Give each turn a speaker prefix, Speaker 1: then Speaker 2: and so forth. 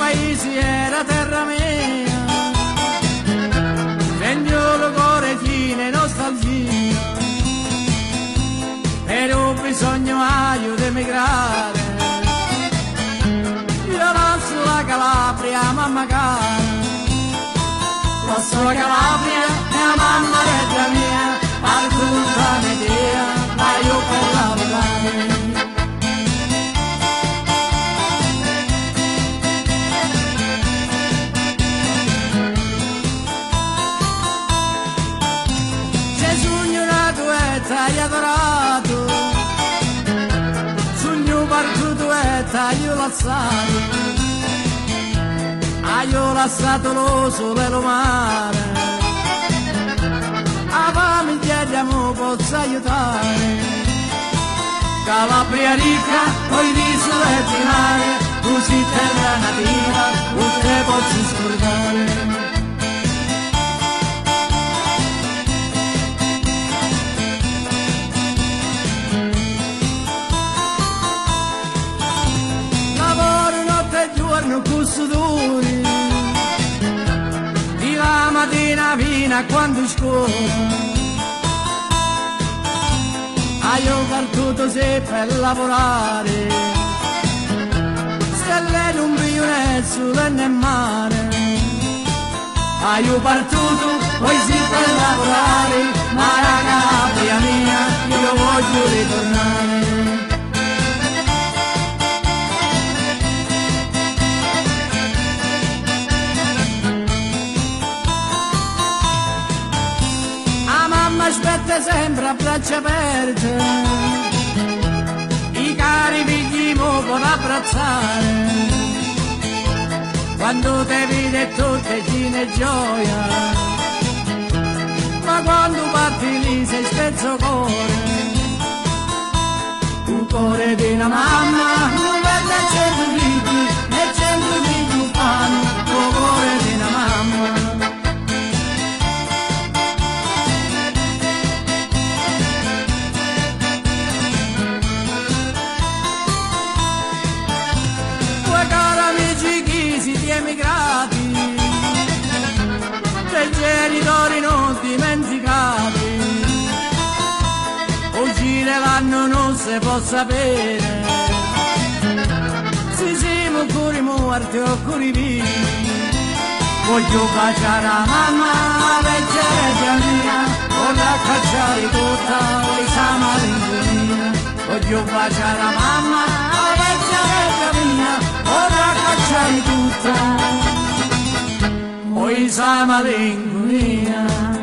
Speaker 1: paese era terra mia, figliolo cuore fine e nostalgia, per un bisogno aio di emigrare, io lascio la Calabria, mamma cara, lascio la Calabria, mia mamma è mia, parto tutta l'idea, ma io per lavorare. Hai adorato, sogno partito e t'hai lasciato lo sole e lo mare, a famiglia di amore posso aiutare, Calabria ricca, poi riso e di mare, così terra nativa, non te posso scordare. Con sudori di la mattina fino a quando scuola, io partito se per lavorare, stelle non brillano sulle nel mare, io partito poi sì per lavorare, ma la Calabria mia io voglio ritornare. Aspetta sempre a braccia aperte, i cari figli mo può abbracciare, quando te vede tutte fine e gioia, ma quando parti lì sei spezzo cuore, un cuore di una mamma, non vede 100 figli e 100 figli fanno, un cuore di una mamma. Emigrati, dei genitori non dimenticati, oggi l'anno non si può sapere, se siamo ancora morti o ancora vivi, voglio baciare la mamma, la vecchia mia, voglio cacciare tutta questa malinconia, voglio baciare la mamma, la vecchia mia, ora cacciare tutta, poi sa malinconia.